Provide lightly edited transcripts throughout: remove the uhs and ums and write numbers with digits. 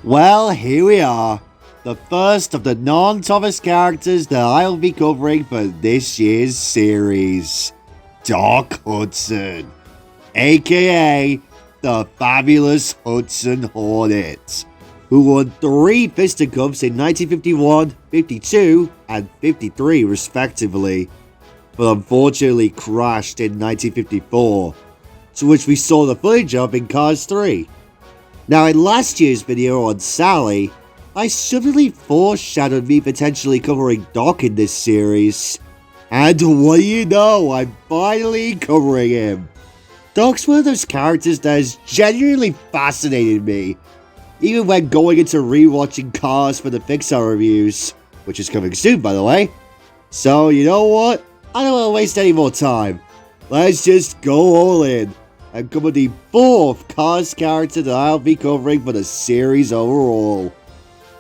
Well, here we are. The first of the non-Thomas characters that I'll be covering for this year's series. Doc Hudson, aka the Fabulous Hudson Hornet, who won 3 fisticuffs in 1951, 52, and 53 respectively, but unfortunately crashed in 1954, to which we saw the footage of in Cars 3. Now, in last year's video on Sally, I subtly foreshadowed me potentially covering Doc in this series. And what do you know, I'm finally covering him. Doc's one of those characters that has genuinely fascinated me, even when going into rewatching Cars for the Pixar reviews, which is coming soon by the way. So you know what, I don't want to waste any more time. Let's just go all in and cover the 4th Cars character that I'll be covering for the series overall.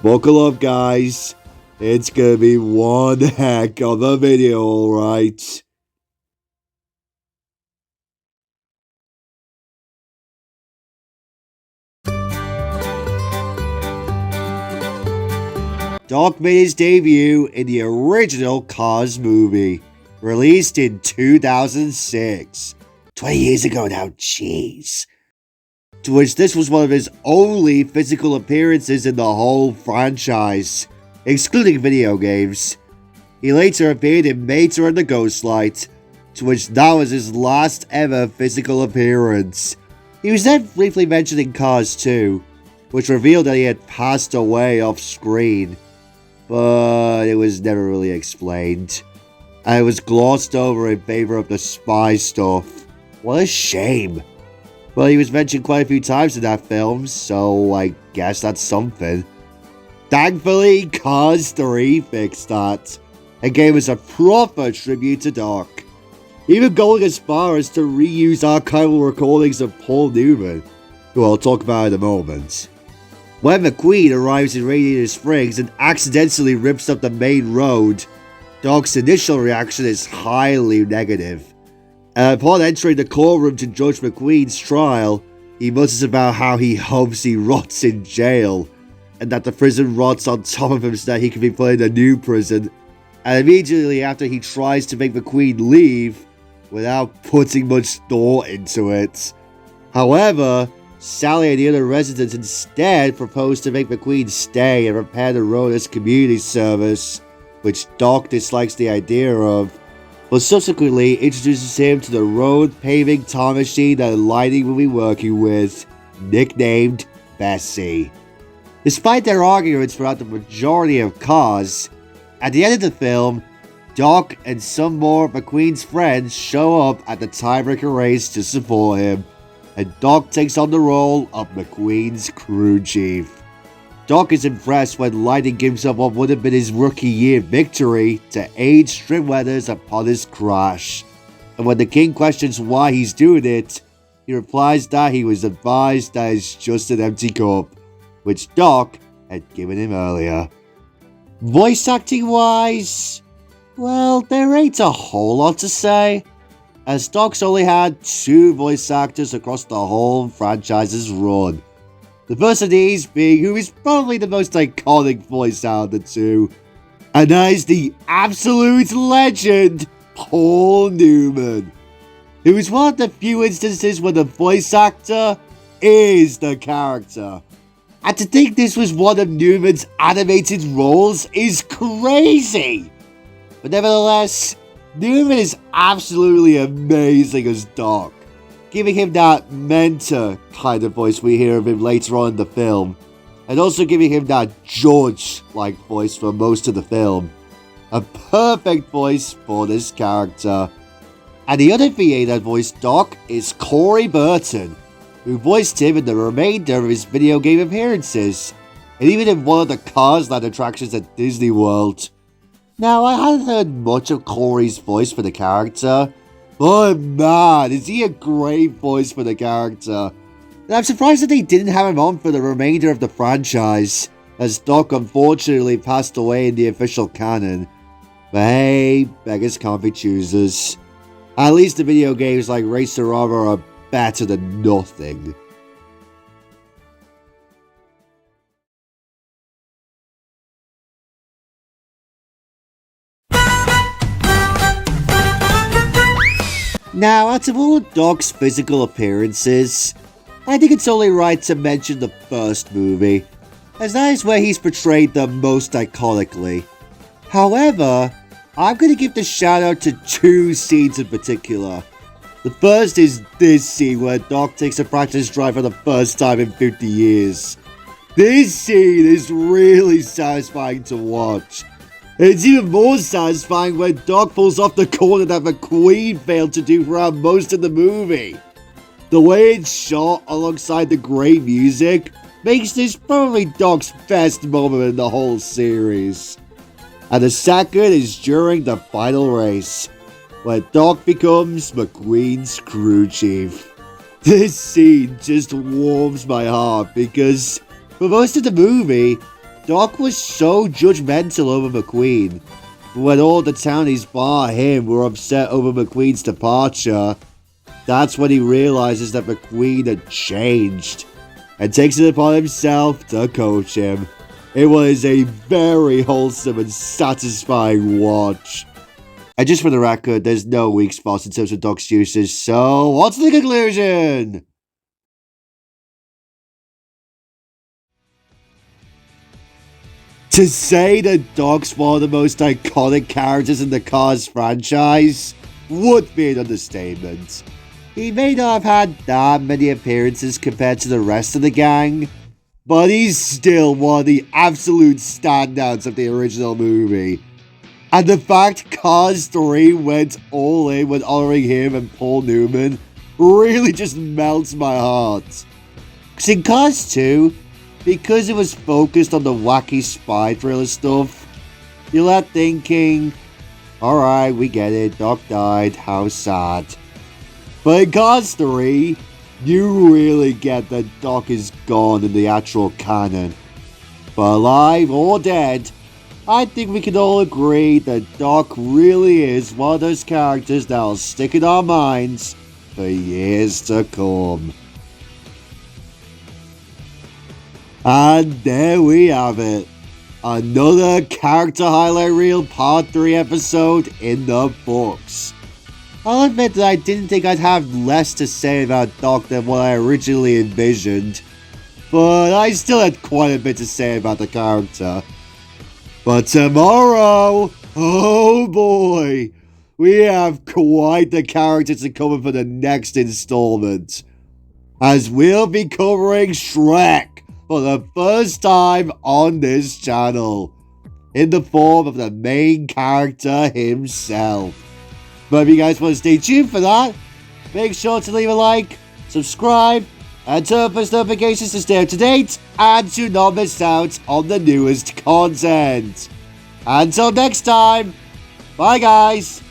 Buckle up guys, it's gonna be one heck of a video, alright? Doc made his debut in the original Cars movie, released in 2006. 20 years ago now, jeez. To which this was one of his only physical appearances in the whole franchise, excluding video games. He later appeared in Mater and the Ghostlight, to which that was his last ever physical appearance. He was then briefly mentioned in Cars 2, which revealed that he had passed away off screen, but it was never really explained, and it was glossed over in favor of the spy stuff. What a shame. Well, he was mentioned quite a few times in that film, so I guess that's something. Thankfully, Cars 3 fixed that, and gave us a proper tribute to Doc, even going as far as to reuse archival recordings of Paul Newman, who I'll talk about in a moment. When McQueen arrives in Radiator Springs and accidentally rips up the main road, Doc's initial reaction is highly negative. Upon entering the courtroom to Judge McQueen's trial, he mutters about how he hopes he rots in jail, and that the prison rots on top of him so that he can be put in a new prison, and immediately after he tries to make McQueen leave, without putting much thought into it. However, Sally and the other residents instead propose to make McQueen stay and repair the road as community service, which Doc dislikes the idea of, but subsequently introduces him to the road paving time machine that Lightning will be working with, nicknamed Bessie. Despite their arguments throughout the majority of Cars, at the end of the film, Doc and some more of McQueen's friends show up at the tiebreaker race to support him, and Doc takes on the role of McQueen's crew chief. Doc is impressed when Lightning gives up what would have been his rookie year victory to aid Strimweathers upon his crash. And when the King questions why he's doing it, he replies that he was advised that it's just an empty cup, which Doc had given him earlier. Voice acting wise, well, there ain't a whole lot to say, as Doc's only had 2 voice actors across the whole franchise's run. The first of these being who is probably the most iconic voice out of the 2, and that is the absolute legend, Paul Newman, who is one of the few instances where the voice actor is the character. And to think this was one of Newman's animated roles is crazy! But nevertheless, Newman is absolutely amazing as Doc, giving him that mentor kind of voice we hear of him later on in the film, and also giving him that judge-like voice for most of the film. A perfect voice for this character. And the other VA that voiced Doc is Corey Burton, who voiced him in the remainder of his video game appearances, and even in one of the Cars Land attractions at Disney World. Now, I hadn't heard much of Corey's voice for the character, but man, is he a great voice for the character. And I'm surprised that they didn't have him on for the remainder of the franchise, as Doc unfortunately passed away in the official canon. But hey, beggars can't be choosers. At least the video games like Racer Armor are better than nothing. Now, out of all Doc's physical appearances, I think it's only right to mention the first movie, as that is where he's portrayed the most iconically. However, I'm going to give the shout out to two scenes in particular. The first is this scene where Doc takes a practice drive for the first time in 50 years. This scene is really satisfying to watch. It's even more satisfying when Doc pulls off the corner that McQueen failed to do throughout most of the movie. The way it's shot alongside the great music makes this probably Doc's best moment in the whole series. And the second is during the final race, where Doc becomes McQueen's crew chief. This scene just warms my heart because for most of the movie, Doc was so judgmental over McQueen. But when all the townies bar him were upset over McQueen's departure, that's when he realizes that McQueen had changed and takes it upon himself to coach him. It was a very wholesome and satisfying watch. And just for the record, there's no weak spots in terms of Doc's uses, so what's the conclusion? To say that Doc's one of the most iconic characters in the Cars franchise would be an understatement. He may not have had that many appearances compared to the rest of the gang, but he's still one of the absolute standouts of the original movie. And the fact Cars 3 went all in when honoring him and Paul Newman really just melts my heart. Because in Cars 2, because it was focused on the wacky spy thriller stuff, you're left thinking, alright, we get it, Doc died, how sad. But in Cars 3, you really get that Doc is gone in the actual canon. But alive or dead, I think we can all agree that Doc really is one of those characters that'll stick in our minds for years to come. And there we have it. Another Character Highlight Reel Part 3 episode in the books. I'll admit that I didn't think I'd have less to say about Doc than what I originally envisioned, but I still had quite a bit to say about the character. But tomorrow, oh boy, we have quite the characters to cover for the next installment, as we'll be covering Shrek for the first time on this channel, in the form of the main character himself. But if you guys want to stay tuned for that, make sure to leave a like, subscribe, and turn on post notifications to stay up to date and to not miss out on the newest content. Until next time, bye guys!